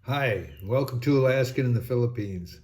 Hi, welcome to Alaskan in the Philippines.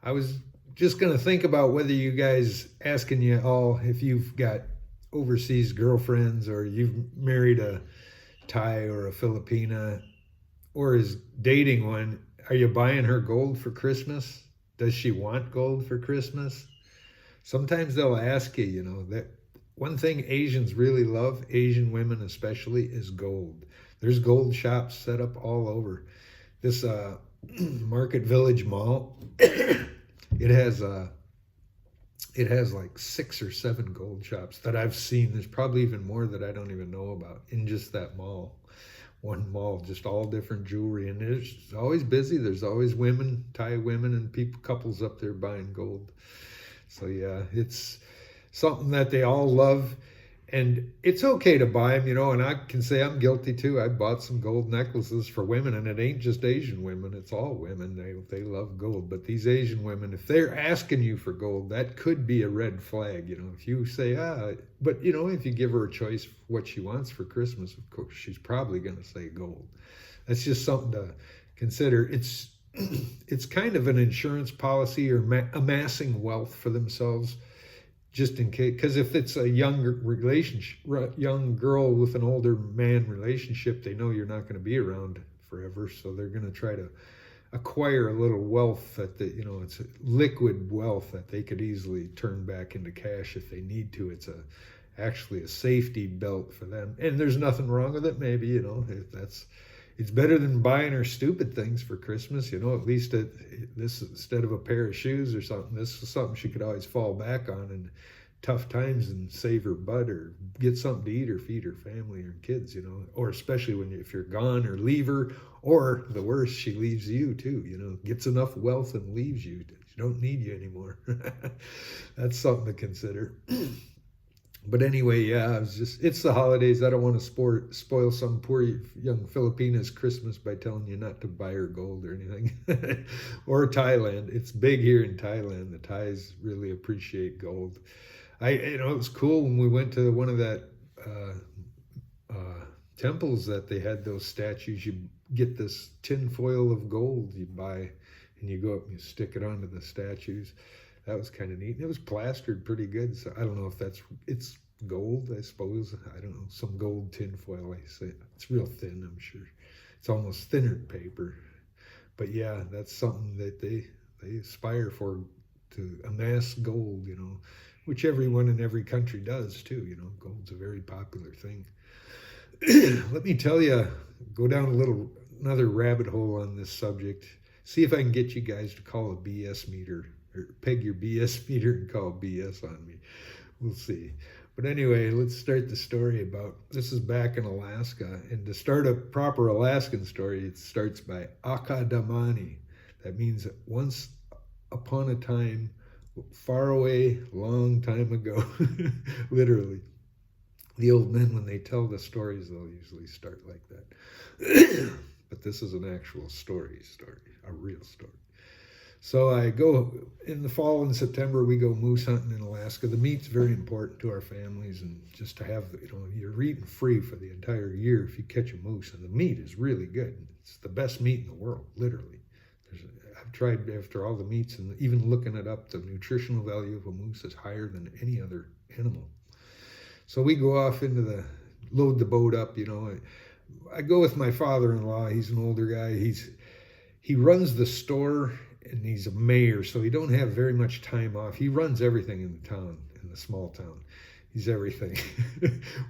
I was just going to think about whether you guys, asking you all if you've got overseas girlfriends or you've married a Thai or a Filipina or is dating one. Are you buying her gold for Christmas? Does she want gold for Christmas? Sometimes they'll ask you, that one thing Asians really love, Asian women especially, is gold. There's gold shops set up all over this Market Village Mall. It has like 6 or 7 gold shops that I've seen. There's probably even more that I don't even know about in just that mall. One mall, just all different jewelry, and it's always busy. There's always women, Thai women, and people, couples up there buying gold. So yeah, it's something that they all love, and it's okay to buy them, and I can say I'm guilty too. I bought some gold necklaces for women, and it ain't just Asian women, it's all women. They love gold. But these Asian women, if they're asking you for gold, that could be a red flag. If you say, but if you give her a choice of what she wants for Christmas, of course she's probably going to say gold. That's just something to consider. It's kind of an insurance policy, or amassing wealth for themselves, just in case. Because if it's a young girl with an older man relationship, they know you're not going to be around forever, so they're going to try to acquire a little wealth it's a liquid wealth that they could easily turn back into cash if they need to. It's actually a safety belt for them, and there's nothing wrong with it. Maybe if that's it's better than buying her stupid things for Christmas. At least this, instead of a pair of shoes or something, this is something she could always fall back on in tough times and save her butt, or get something to eat, or feed her family or kids. Or especially if you're gone, or leave her, or the worst, she leaves you too. Gets enough wealth and leaves you. She don't need you anymore. That's something to consider. But anyway, yeah, it's the holidays. I don't want to spoil some poor young Filipina's Christmas by telling you not to buy her gold or anything. Or Thailand. It's big here in Thailand. The Thais really appreciate gold. It was cool when we went to one of that temples that they had those statues. You get this tin foil of gold you buy, and you go up and you stick it onto the statues. That was kind of neat. And it was plastered pretty good. So I don't know if it's gold, I suppose. I don't know. Some gold tin foil, I say. It's real thin, I'm sure. It's almost thinner than paper. But yeah, that's something that they aspire for, to amass gold, which everyone in every country does too. Gold's a very popular thing. Let me tell you, go down another rabbit hole on this subject. See if I can get you guys to call a BS meter, or peg your BS meter and call BS on me. We'll see. But anyway, let's start the story about, this is back in Alaska. And to start a proper Alaskan story, it starts by Akadamani. That means once upon a time, far away, long time ago. Literally. The old men, when they tell the stories, they'll usually start like that. But this is an actual story, a real story. So I go in the fall, in September, we go moose hunting in Alaska. The meat's very important to our families, and just to have, you're eating free for the entire year if you catch a moose, and the meat is really good. It's the best meat in the world, literally. I've tried after all the meats, and even looking it up, the nutritional value of a moose is higher than any other animal. So we go off load the boat up. I go with my father-in-law. He's an older guy. He runs the store, and he's a mayor, so he don't have very much time off. He runs everything in the town, in the small town. He's everything.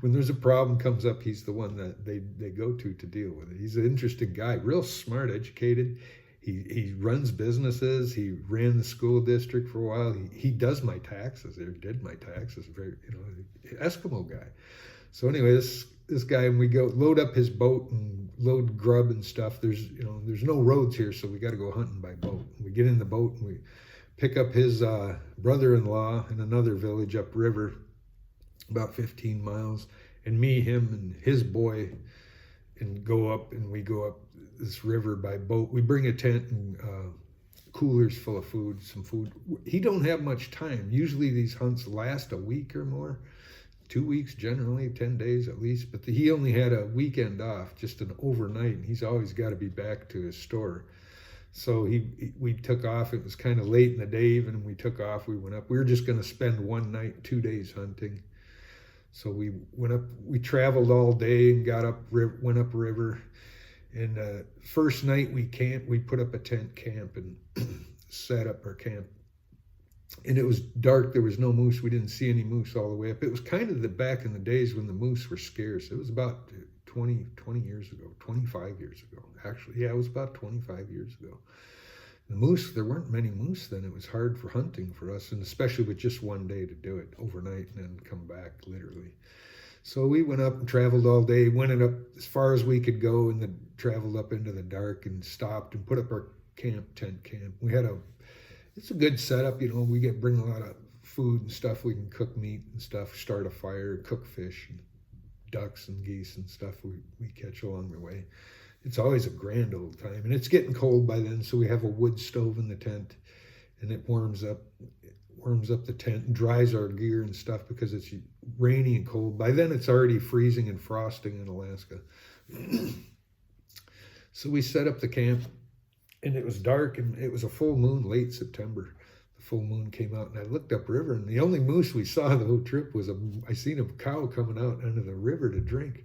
When there's a problem comes up, he's the one that they go to deal with it. He's an interesting guy, real smart, educated. He runs businesses. He ran the school district for a while. He does my taxes, or did my taxes. Very, Eskimo guy. So anyway, this guy, and we go load up his boat and load grub and stuff. There's no roads here, so we got to go hunting by boat. We get in the boat and we pick up his brother-in-law in another village upriver, about 15 miles, and me, him, and his boy, and we go up this river by boat. We bring a tent and coolers full of food, some food. He don't have much time. Usually these hunts last a week or more. 2 weeks generally, 10 days at least. But he only had a weekend off, just an overnight, and he's always got to be back to his store. So we took off. It was kind of late in the day even, and we took off. We went up. We were just going to spend one night, 2 days hunting. So we went up. We traveled all day and got up, went up river. And first night we camped. We put up a tent camp and set up our camp. And it was dark. There was no moose. We didn't see any moose all the way up. It was kind of the back in the days when the moose were scarce. It was about 20 years ago, 25 years ago. Actually, yeah, it was about 25 years ago. The moose, there weren't many moose then. It was hard for hunting for us, and especially with just one day to do it overnight and then come back literally. So we went up and traveled all day, went up as far as we could go, and then traveled up into the dark and stopped and put up our tent camp. We had it's a good setup, you know. We bring a lot of food and stuff. We can cook meat and stuff, start a fire, cook fish, and ducks and geese and stuff we catch along the way. It's always a grand old time, and it's getting cold by then, so we have a wood stove in the tent, and it warms up the tent and dries our gear and stuff because it's rainy and cold. By then it's already freezing and frosting in Alaska. So we set up the camp, and it was dark, and it was a full moon, late September. The full moon came out, and I looked upriver, and the only moose we saw the whole trip was I seen a cow coming out under the river to drink.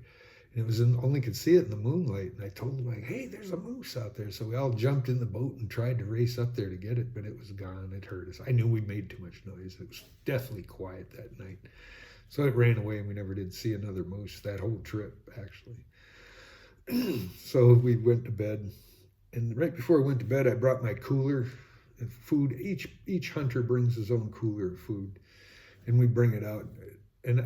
And it was only could see it in the moonlight. And I told them, like, hey, there's a moose out there. So we all jumped in the boat and tried to race up there to get it, but it was gone. It hurt us. I knew we made too much noise. It was deathly quiet that night. So it ran away, and we never did see another moose that whole trip, actually. So we went to bed. And right before I went to bed, I brought my cooler of food. Each hunter brings his own cooler of food, and we bring it out. And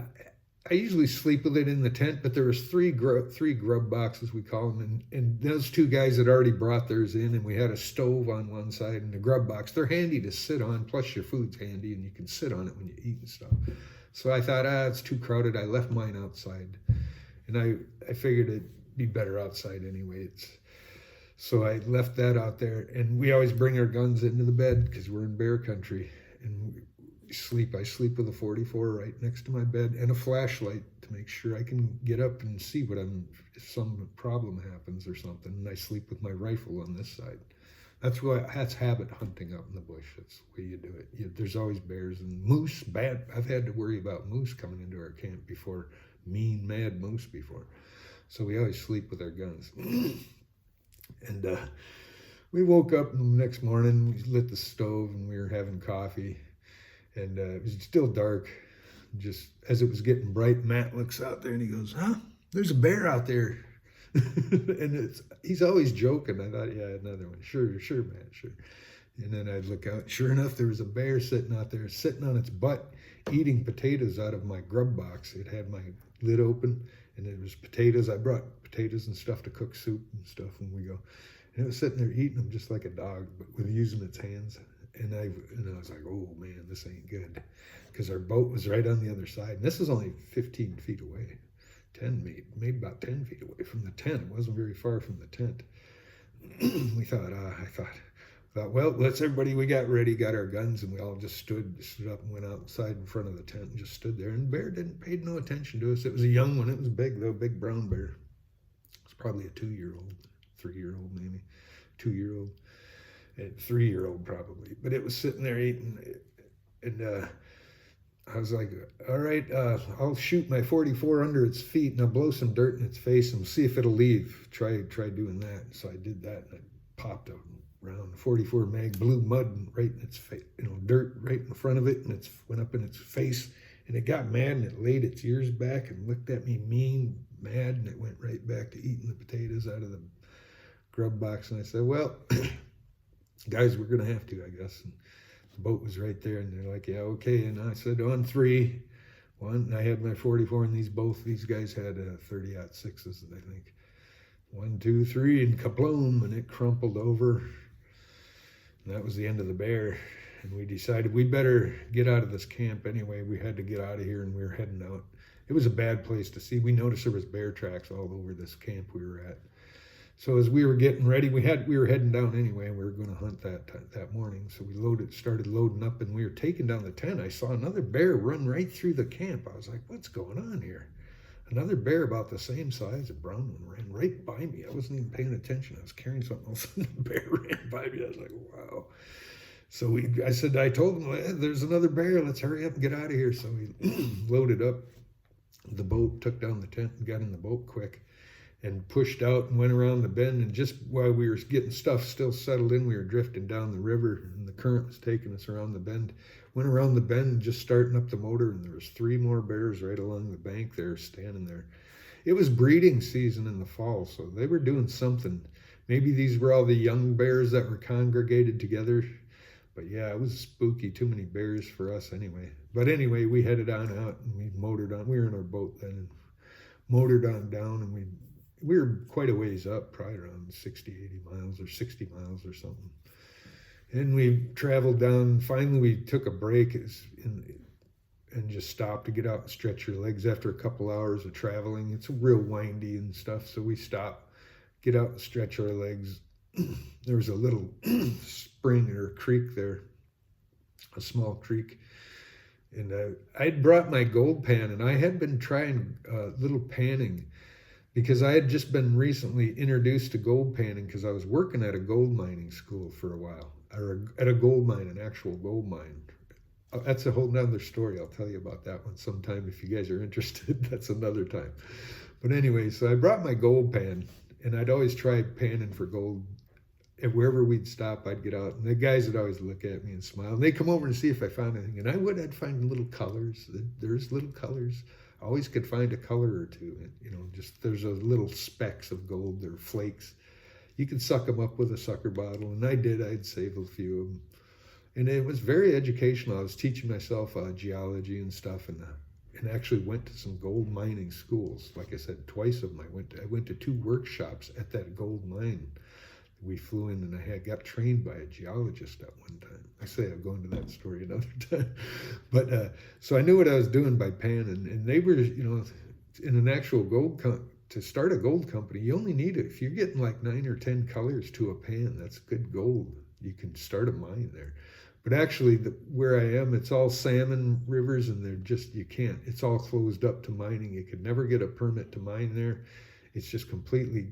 I usually sleep with it in the tent, but there was three grub boxes, we call them, and those two guys had already brought theirs in, and we had a stove on one side and a grub box. They're handy to sit on, plus your food's handy, and you can sit on it when you eat and stuff. So I thought, it's too crowded. I left mine outside, and I figured it'd be better outside anyway. So I left that out there, and we always bring our guns into the bed because we're in bear country, and I sleep with a 44 right next to my bed and a flashlight to make sure I can get up and see if some problem happens or something. And I sleep with my rifle on this side. That's habit hunting out in the bush. That's the way you do it. There's always bears and moose. Bad. I've had to worry about moose coming into our camp before, mean, mad moose before. So we always sleep with our guns. And we woke up the next morning, we lit the stove, and we were having coffee. And it was still dark. Just as it was getting bright, Matt looks out there and he goes, there's a bear out there. And he's always joking. I thought, yeah, another one. Sure, Matt, sure. And then I'd look out. Sure enough, there was a bear sitting out there, sitting on its butt, eating potatoes out of my grub box. It had my lid open, and there was potatoes. I brought potatoes and stuff to cook soup and stuff when we go. And it was sitting there eating them just like a dog, but with using its hands. And I was like, oh man, this ain't good. Because our boat was right on the other side. And this is only 15 feet away. Maybe about 10 feet away from the tent. It wasn't very far from the tent. I thought, well, we got ready, got our guns, and we all just stood up and went outside in front of the tent and just stood there. And the bear paid no attention to us. It was a young one. It was big, though, big brown bear. It was probably a 2-year-old, 3-year-old maybe, 2-year-old. And 3-year-old probably, but it was sitting there eating, and I was like, all right, I'll shoot my 44 under its feet and I'll blow some dirt in its face and see if it'll leave. Try doing that. So I did that, and I popped a round 44 mag, blew mud right in its face, dirt right in front of it, and it went up in its face, and it got mad, and it laid its ears back and looked at me mean, mad, and it went right back to eating the potatoes out of the grub box. And I said, well, guys, we're going to have to, I guess. And the boat was right there, and they're like, yeah, okay. And I said, on 3, 1, and I had my 44, and both these guys had 30-06s, I think. 1, 2, 3, and kabloom, and it crumpled over. And that was the end of the bear. And we decided we better get out of this camp anyway. We had to get out of here, and we were heading out. It was a bad place to see. We noticed there was bear tracks all over this camp we were at. So as we were getting ready, we were heading down anyway, and we were going to hunt that morning. So we started loading up, and we were taking down the tent. I saw another bear run right through the camp. I was like, "What's going on here?" Another bear about the same size, a brown one, ran right by me. I wasn't even paying attention. I was carrying something else, and the bear ran by me. I was like, "Wow." So I told him, "Hey, there's another bear. Let's hurry up and get out of here." So we loaded up the boat, took down the tent, and got in the boat quick, and pushed out and went around the bend. And just while we were getting stuff still settled in, we were drifting down the river, and the current was taking us around the bend. Went around the bend, just starting up the motor, and there was 3 more bears right along the bank there, standing there. It was breeding season in the fall, so they were doing something. Maybe these were all the young bears that were congregated together. But yeah, it was spooky. Too many bears for us anyway. But anyway, we headed on out, and we motored on. We were in our boat then, and motored on down, and we were quite a ways up, probably around 60, 80 miles or 60 miles or something. And we traveled down. Finally, we took a break and just stopped to get out and stretch your legs after a couple hours of traveling. It's real windy and stuff, so we stopped, get out and stretch our legs. There was a little spring or creek there, a small creek. And I'd brought my gold pan, and I had been trying little panning, because I had just been recently introduced to gold panning because I was working at a gold mining school for a while, or at a gold mine, an actual gold mine. That's a whole nother story. I'll tell you about that one sometime if you guys are interested. That's another time. But anyway, so I brought my gold pan, and I'd always try panning for gold. And wherever we'd stop, I'd get out, and the guys would always look at me and smile. And they'd come over and see if I found anything, and I'd find little colors. There's little colors. I always could find a color or two, just there's those little specks of gold or flakes. You could suck them up with a sucker bottle, and I did. I'd save a few of them. And it was very educational. I was teaching myself geology and stuff, and actually went to some gold mining schools. Like I said, twice of them. I went to 2 workshops at that gold mine. We flew in, and I got trained by a geologist at one time. I say I'll go into that story another time. But so I knew what I was doing by panning, and they were, in an actual to start a gold company, you only need it. If you're getting like 9 or 10 colors to a pan, that's good gold. You can start a mine there. But actually, where I am, it's all salmon rivers, and you can't. It's all closed up to mining. You could never get a permit to mine there. It's just completely,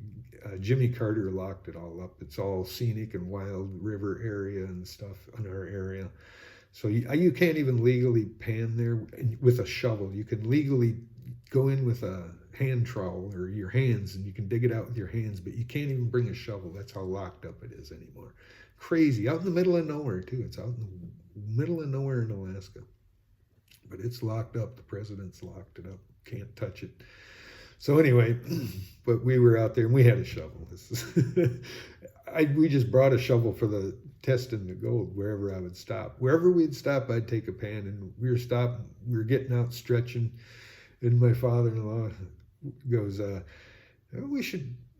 Jimmy Carter locked it all up. It's all scenic and wild river area and stuff in our area. So you can't even legally pan there with a shovel. You can legally go in with a hand trowel or your hands, and you can dig it out with your hands, but you can't even bring a shovel. That's how locked up it is anymore. Crazy. Out in the middle of nowhere, too. It's out in the middle of nowhere in Alaska. But it's locked up. The president's locked it up. Can't touch it. So anyway, but we were out there, and we had a shovel. We just brought a shovel for the testing the gold wherever I would stop. Wherever we'd stop, I'd take a pan, and we were getting out stretching, and my father-in-law goes,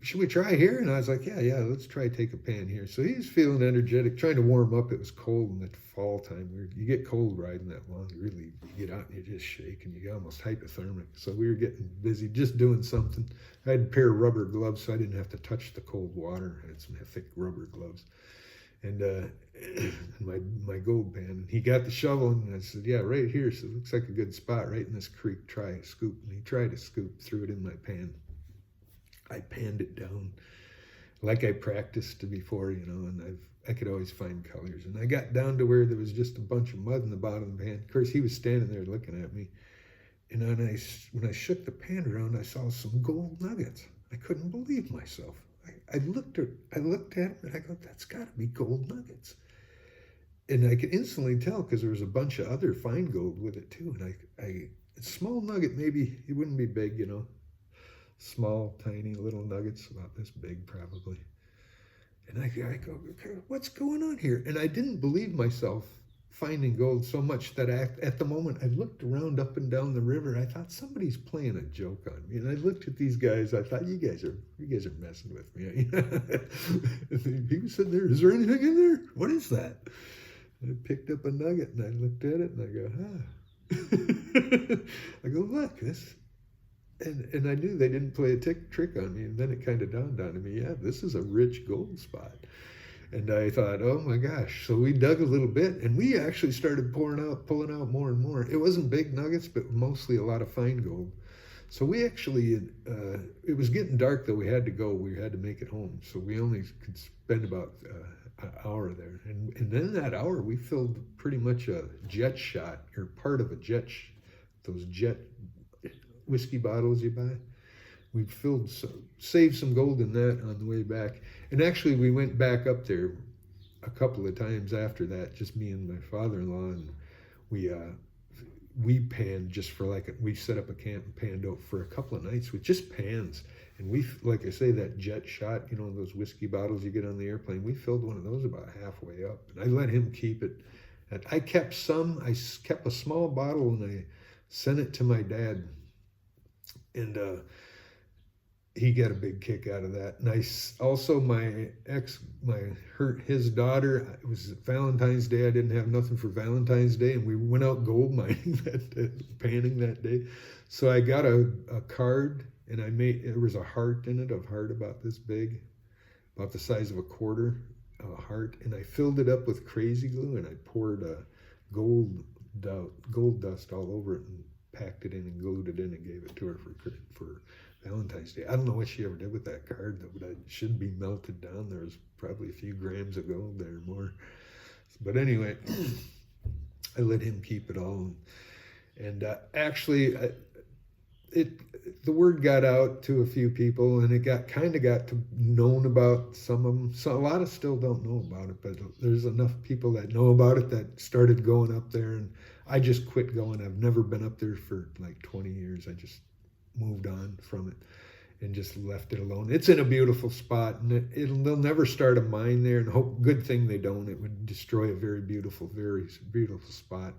should we try here? And I was like, yeah, let's try take a pan here. So he was feeling energetic, trying to warm up. It was cold in the fall time. You get cold riding that long. You get out and you just shake, and you get almost hypothermic. So we were getting busy, just doing something. I had a pair of rubber gloves, so I didn't have to touch the cold water. I had some thick rubber gloves. And my gold pan. And he got the shovel, and I said, yeah, right here. So it looks like a good spot right in this creek. Try a scoop. And he tried to scoop, threw it in my pan. I panned it down like I practiced before, and I could always find colors. And I got down to where there was just a bunch of mud in the bottom of the pan. Of course, he was standing there looking at me. And when I shook the pan around, I saw some gold nuggets. I couldn't believe myself. I looked at him, and I go, that's got to be gold nuggets. And I could instantly tell because there was a bunch of other fine gold with it too. And a small nugget, maybe it wouldn't be big, small, tiny little nuggets, about this big probably. And I go, what's going on here? And I didn't believe myself finding gold so much that at the moment I looked around up and down the river. I thought somebody's playing a joke on me. And I looked at these guys. I thought, you guys are messing with me. He was sitting there, is there anything in there? What is that? And I picked up a nugget, and I looked at it, and I go, I go, look, and I knew they didn't play a trick on me. And then it kind of dawned on me, yeah, this is a rich gold spot. And I thought, oh my gosh. So we dug a little bit, and we actually started pulling out more and more. It wasn't big nuggets, but mostly a lot of fine gold. So we actually, it was getting dark though. We had to go. We had to make it home. So we only could spend about an hour there. And then that hour, we filled pretty much a jet shot, or part of a those jet whiskey bottles you buy. We saved some gold in that on the way back. And actually, we went back up there a couple of times after that, just me and my father-in-law, and we panned just for we set up a camp and panned out for a couple of nights with just pans. And we, like I say, that jet shot, those whiskey bottles you get on the airplane, we filled one of those about halfway up. And I let him keep it. And I kept a small bottle, and I sent it to my dad. And he got a big kick out of that. And also his daughter, it was Valentine's Day. I didn't have nothing for Valentine's Day, and we went out gold mining that day, panning that day. So I got a card, and there was a heart in it, a heart about this big, about the size of a quarter, a heart. And I filled it up with crazy glue, and I poured gold dust all over it and packed it in and glued it in and gave it to her for Valentine's Day. I don't know what she ever did with that card, though, but it should be melted down. There was probably a few grams of gold there more. But anyway, I let him keep it all. And actually, the word got out to a few people, and it got to known about some of them. So a lot of still don't know about it, but there's enough people that know about it that started going up there. And I just quit going. I've never been up there for like 20 years. I just moved on from it and just left it alone. It's in a beautiful spot, and they'll never start a mine there, and good thing they don't. It would destroy a very beautiful spot,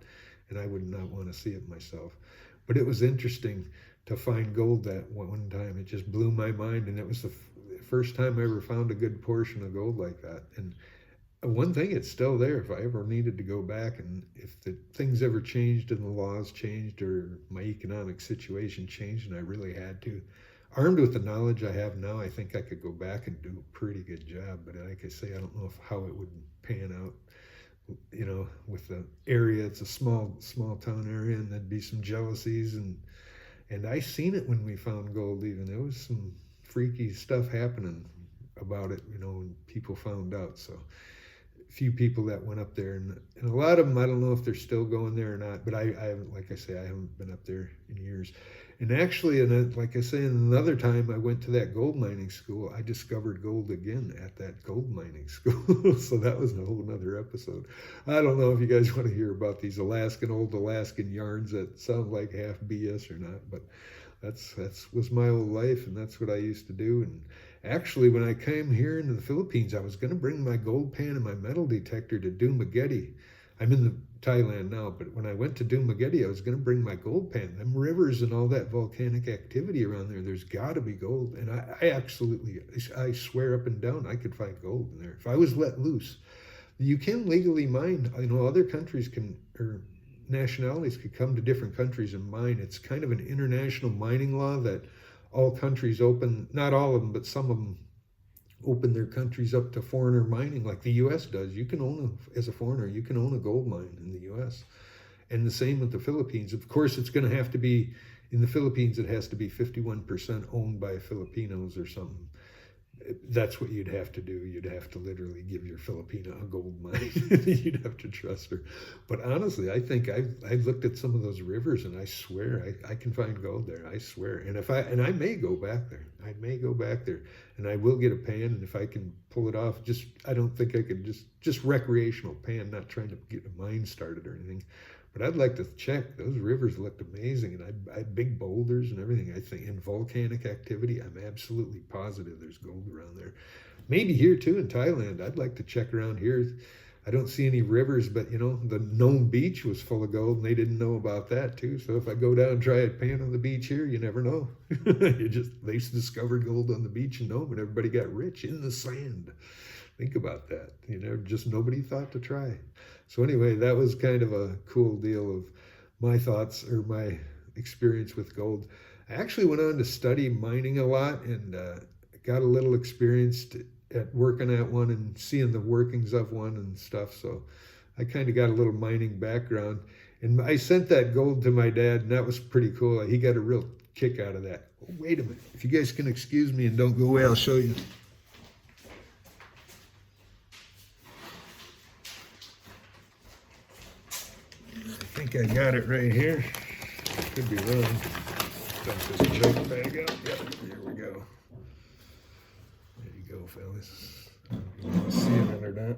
and I would not want to see it myself. But it was interesting to find gold that one time. It just blew my mind, and it was the first time I ever found a good portion of gold like that. And one thing, it's still there if I ever needed to go back, and if the things ever changed and the laws changed or my economic situation changed and I really had to. Armed with the knowledge I have now, I think I could go back and do a pretty good job. But like I say, I don't know how it would pan out, with the area. It's a small town area, and there'd be some jealousies. And I seen it when we found gold even. There was some freaky stuff happening about it, when people found out. So few people that went up there, and a lot of them, I don't know if they're still going there or not, but I haven't, like I say, I haven't been up there in years. And actually, like I say, another time I went to that gold mining school, I discovered gold again at that gold mining school. So that was a whole nother episode. I don't know if you guys want to hear about these old Alaskan yarns that sound like half BS or not, but that's was my old life, and that's what I used to do. And actually, when I came here into the Philippines, I was going to bring my gold pan and my metal detector to Dumaguete. I'm in Thailand now, but when I went to Dumaguete, I was going to bring my gold pan. Them rivers and all that volcanic activity around there's got to be gold. And I swear up and down, I could find gold in there if I was let loose. You can legally mine. Other countries can, or nationalities could come to different countries and mine. It's kind of an international mining law that all countries open, not all of them, but some of them open their countries up to foreigner mining, like the U.S. does. You can as a foreigner, you can own a gold mine in the U.S. And the same with the Philippines. Of course, it's going to have to be, in the Philippines, it has to be 51% owned by Filipinos or something. That's what you'd have to do. You'd have to literally give your Filipina a gold mine. You'd have to trust her. But honestly, I think I've looked at some of those rivers, and I swear I can find gold there. I swear. And I may go back there. I may go back there, and I will get a pan. And if I can pull it off, I don't think I could just recreational pan, not trying to get a mine started or anything. But I'd like to check. Those rivers looked amazing, and I had big boulders and everything. I think in volcanic activity, I'm absolutely positive there's gold around there. Maybe here too in Thailand. I'd like to check around here. I don't see any rivers, but the Nome Beach was full of gold, and they didn't know about that too. So if I go down and try a pan on the beach here, you never know. They discovered gold on the beach in Nome, and everybody got rich in the sand. Think about that. Just nobody thought to try. So anyway, that was kind of a cool deal of my thoughts or my experience with gold. I actually went on to study mining a lot and got a little experience at working at one and seeing the workings of one and stuff. So I kind of got a little mining background. And I sent that gold to my dad, and that was pretty cool. He got a real kick out of that. Oh, wait a minute. If you guys can excuse me and don't go away, I'll show you. I think I got it right here. Could be wrong. Dump this choke bag out. Yep, here we go. There you go, fellas. I don't know if you want to see it or not.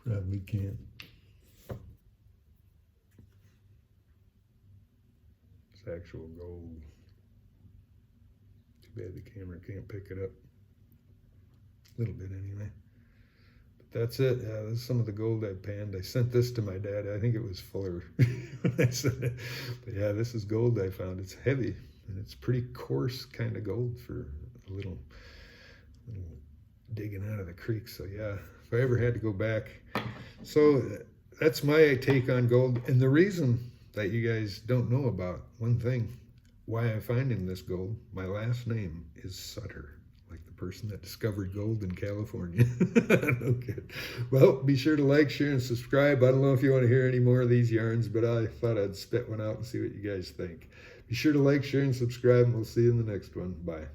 Probably can't. It's actual gold. Too bad the camera can't pick it up. A little bit anyway. That's it. This is some of the gold I panned. I sent this to my dad. I think it was fuller when I sent it. But yeah, this is gold I found. It's heavy, and it's pretty coarse kind of gold for a little digging out of the creek. So yeah, if I ever had to go back. So that's my take on gold. And the reason that you guys don't know about, one thing, why I'm finding this gold, my last name is Sutter. Like the person that discovered gold in California. No kid. Well, be sure to like, share, and subscribe. I don't know if you want to hear any more of these yarns, but I thought I'd spit one out and see what you guys think. Be sure to like, share, and subscribe, and we'll see you in the next one. Bye.